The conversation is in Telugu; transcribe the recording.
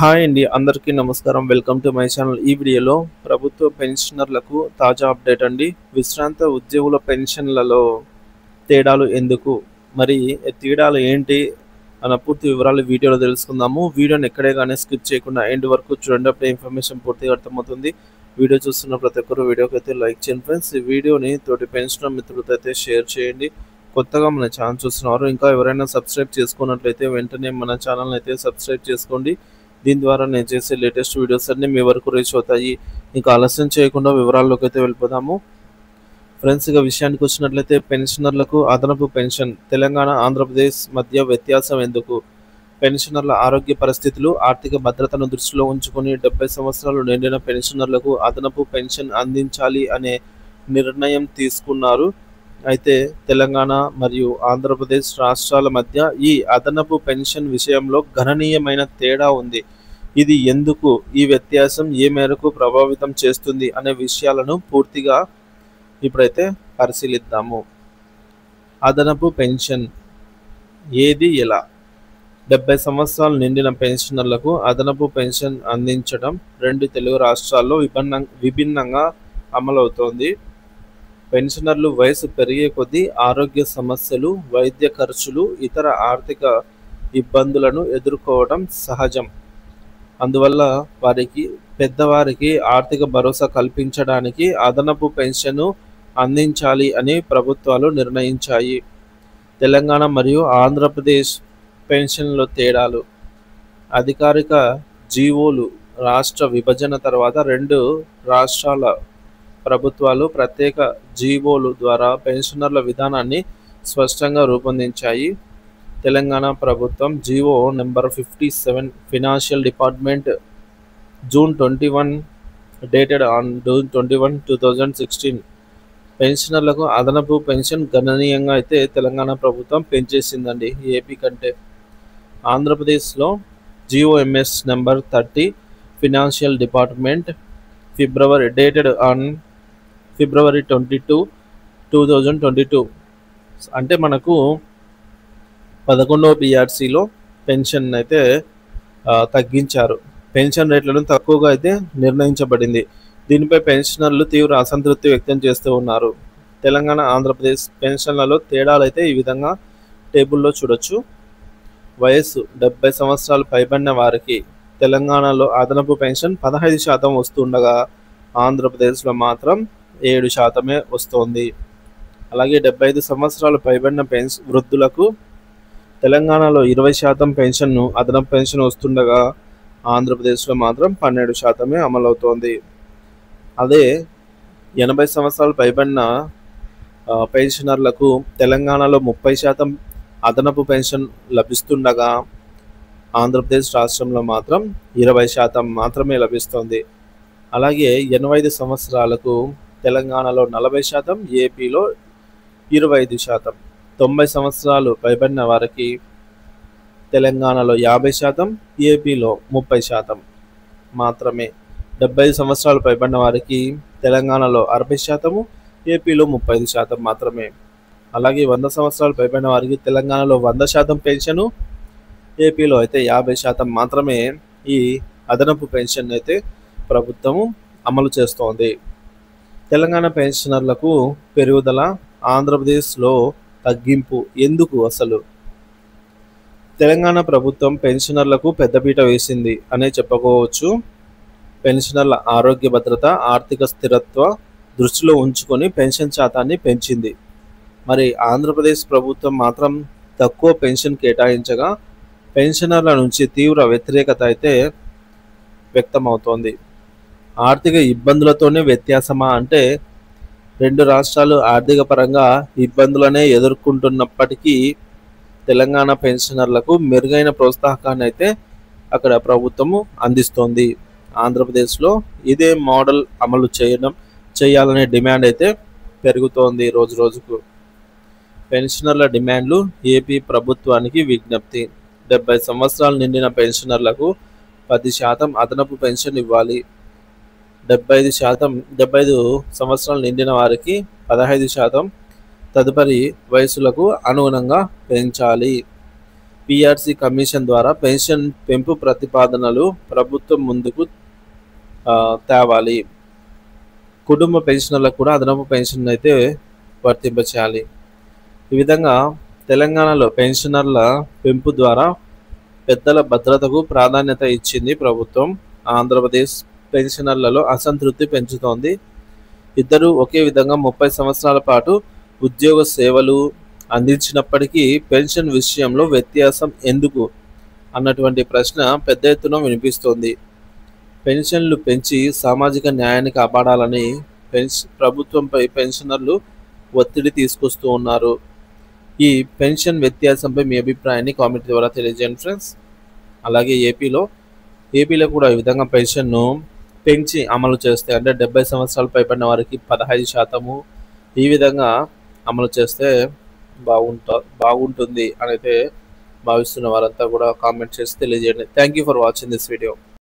హాయ్ అండి, అందరికీ నమస్కారం. Welcome to my channel. ఈ వీడియోలో ప్రభుత్వ పెన్షనర్లకు తాజా అప్డేట్ అండి. విశ్రాంత ఉద్యోగుల పెన్షన్లలో తేడాలు ఎందుకు, మరి తేడాలు ఏంటి అన్న పూర్తి వివరాలు వీడియోలో తెలుసుకుందాము. వీడియోని ఎక్కడే కానీ స్కిప్ చేయకుండా ఎండ్ వరకు చూడండి. అప్పుడే ఇన్ఫర్మేషన్ పూర్తిగా అర్థమవుతుంది. వీడియో చూస్తున్న ప్రతి ఒక్కరు వీడియోకి అయితే లైక్ చేయండి ఫ్రెండ్స్. ఈ వీడియోని తోటి పెన్షనర్ మిత్రులతో అయితే షేర్ చేయండి. కొత్తగా మన ఛానల్ చూస్తున్నారు, ఇంకా ఎవరైనా సబ్స్క్రైబ్ చేసుకున్నట్లయితే వెంటనే మన ఛానల్ని అయితే సబ్స్క్రైబ్ చేసుకోండి. దీని ద్వారా నేను చేసే లేటెస్ట్ వీడియోస్ అన్నీ మీ వరకు రీచ్ అవుతాయి. ఇంకా ఆలస్యం చేయకుండా వివరాల్లోకి అయితే వెళ్ళిపోదాము ఫ్రెండ్స్. ఇక విషయానికి వచ్చినట్లయితే పెన్షనర్లకు అదనపు పెన్షన్, తెలంగాణ ఆంధ్రప్రదేశ్ మధ్య వ్యత్యాసం ఎందుకు? పెన్షనర్ల ఆరోగ్య పరిస్థితులు, ఆర్థిక భద్రతను దృష్టిలో ఉంచుకొని 70 సంవత్సరాలు నిండిన పెన్షనర్లకు అదనపు పెన్షన్ అందించాలి అనే నిర్ణయం తీసుకున్నారు. అయితే తెలంగాణ మరియు ఆంధ్రప్రదేశ్ రాష్ట్రాల మధ్య ఈ అదనపు పెన్షన్ విషయంలో గణనీయమైన తేడా ఉంది. ఇది ఎందుకు, ఈ వ్యత్యాసం ఏ మేరకు ప్రభావితం చేస్తుంది అనే విషయాలను పూర్తిగా ఇప్పుడైతే పరిశీలిద్దాము. అదనపు పెన్షన్ ఏది, ఎలా? 70 సంవత్సరాలు నిండిన పెన్షనర్లకు అదనపు పెన్షన్ అందించడం రెండు తెలుగు రాష్ట్రాల్లో విభిన్నంగా అమలవుతోంది. పెన్షనర్లు వయసు పెరిగే కొద్దీ ఆరోగ్య సమస్యలు, వైద్య ఖర్చులు, ఇతర ఆర్థిక ఇబ్బందులను ఎదుర్కోవడం సహజం. అందువల్ల పెద్దవారికి ఆర్థిక భరోసా కల్పించడానికి అదనపు పెన్షన్ను అందించాలి అని ప్రభుత్వాలు నిర్ణయించాయి. తెలంగాణ మరియు ఆంధ్రప్రదేశ్ పెన్షన్లో తేడాలు. అధికారిక జీవోలు. రాష్ట్ర విభజన తర్వాత రెండు రాష్ట్రాల ప్రభుత్వాలు ప్రత్యేక జీవోలు ద్వారా పెన్షనర్ల విధానాన్ని స్పష్టంగా రూపొందించాయి. తెలంగాణ ప్రభుత్వం GO number 57 financial department June 21 dated on June 21, 2016 పెన్షనర్లకు అదనపు పెన్షన్ గణనీయంగా అయితే తెలంగాణ ప్రభుత్వం పెంచేసిందండి ఏపీ కంటే. ఆంధ్రప్రదేశ్లో GOMs number 30 financial department dated on February 22, 2022 అంటే మనకు 11వ పిఆర్సీలో పెన్షన్ అయితే తగ్గించారు. పెన్షన్ రేట్లను తక్కువగా అయితే నిర్ణయించబడింది. దీనిపై పెన్షనర్లు తీవ్ర అసంతృప్తి వ్యక్తం చేస్తూ ఉన్నారు. తెలంగాణ ఆంధ్రప్రదేశ్ పెన్షన్లలో తేడాలు అయితే ఈ విధంగా టేబుల్లో చూడొచ్చు. వయస్సు 70 సంవత్సరాలు పైబడిన వారికి తెలంగాణలో అదనపు పెన్షన్ 15% వస్తుండగా ఆంధ్రప్రదేశ్లో మాత్రం 7% వస్తోంది. అలాగే 75 సంవత్సరాలు పైబడిన వృద్ధులకు తెలంగాణలో 20% పెన్షన్ను అదనపు పెన్షన్ వస్తుండగా ఆంధ్రప్రదేశ్లో మాత్రం 12% అమలవుతోంది. అదే 80 సంవత్సరాలు పైబడిన పెన్షనర్లకు తెలంగాణలో 30% అదనపు పెన్షన్ లభిస్తుండగా ఆంధ్రప్రదేశ్ రాష్ట్రంలో మాత్రం 20% మాత్రమే లభిస్తోంది. అలాగే 85 సంవత్సరాలకు తెలంగాణలో 40%, ఏపీలో 25%. 90 సంవత్సరాలు పైబడిన వారికి తెలంగాణలో 50%, ఏపీలో 30% మాత్రమే. 75 సంవత్సరాలు పైబడిన వారికి తెలంగాణలో 60%, ఏపీలో 35% మాత్రమే. అలాగే 100 సంవత్సరాలు పైబడిన వారికి తెలంగాణలో 100% పెన్షను, ఏపీలో అయితే 50% మాత్రమే ఈ అదనపు పెన్షన్ అయితే ప్రభుత్వము అమలు చేస్తోంది. తెలంగాణ పెన్షనర్లకు పెరుగుదల, ఆంధ్రప్రదేశ్లో తగ్గింపు ఎందుకు అసలు? తెలంగాణ ప్రభుత్వం పెన్షనర్లకు పెద్దపీట వేసింది అనే చెప్పుకోవచ్చు. పెన్షనర్ల ఆరోగ్య భద్రత, ఆర్థిక స్థిరత్వ దృష్టిలో ఉంచుకొని పెన్షన్ శాతాన్ని పెంచింది. మరి ఆంధ్రప్రదేశ్ ప్రభుత్వం మాత్రం తక్కువ పెన్షన్ కేటాయించగా పెన్షనర్ల నుంచి తీవ్ర వ్యతిరేకత అయితే వ్యక్తమవుతోంది. ఆర్థిక ఇబ్బందులతోనే వ్యత్యాసమా అంటే, రెండు రాష్ట్రాలు ఆర్థిక పరంగా ఇబ్బందులనే ఎదుర్కొంటున్నప్పటికీ తెలంగాణ పెన్షనర్లకు మెరుగైన ప్రోత్సాహకాన్ని అయితే అక్కడ ప్రభుత్వము అందిస్తోంది. ఆంధ్రప్రదేశ్లో ఇదే మోడల్ అమలు చేయాలనే డిమాండ్ అయితే పెరుగుతోంది రోజు రోజుకు. పెన్షనర్ల డిమాండ్లు. ఏపీ ప్రభుత్వానికి విజ్ఞప్తి. 70 సంవత్సరాలు నిండిన పెన్షనర్లకు 10% అదనపు పెన్షన్ ఇవ్వాలి. 75 సంవత్సరాలు నిండిన వారికి 15%, తదుపరి వయసులకు అనుగుణంగా పెంచాలి. పిఆర్సి కమిషన్ ద్వారా పెన్షన్ పెంపు ప్రతిపాదనలు ప్రభుత్వం ముందుకు తేవాలి. కుటుంబ పెన్షనర్లకు కూడా అదనపు పెన్షన్ అయితే వర్తింపచేయాలి. ఈ విధంగా తెలంగాణలో పెన్షనర్ల పెంపు ద్వారా పెద్దల భద్రతకు ప్రాధాన్యత ఇచ్చింది ప్రభుత్వం. ఆంధ్రప్రదేశ్ పెన్షనర్లలో అసంతృప్తి పెంచుతోంది. ఇద్దరు ఒకే విధంగా 30 సంవత్సరాల పాటు ఉద్యోగ సేవలు అందించినప్పటికీ పెన్షన్ విషయంలో వ్యత్యాసం ఎందుకు అన్నటువంటి ప్రశ్న పెద్ద ఎత్తున వినిపిస్తోంది. పెన్షన్లు పెంచి సామాజిక న్యాయాన్ని కాపాడాలని ప్రభుత్వంపై పెన్షనర్లు ఒత్తిడి తీసుకొస్తూ ఉన్నారు. ఈ పెన్షన్ వ్యత్యాసంపై మీ అభిప్రాయాన్ని కామెంట్ ద్వారా తెలియజేయండి ఫ్రెండ్స్. అలాగే ఏపీలో కూడా ఈ విధంగా పెన్షన్ను పెంచి అమలు చేస్తే, అంటే 70 సంవత్సరాలు పైబడిన వారికి 15% ఈ విధంగా అమలు చేస్తే బాగుంటుంది అని అయితే భావిస్తున్న వారంతా కూడా కామెంట్ చేసి తెలియజేయండి. Thank you for watching this video.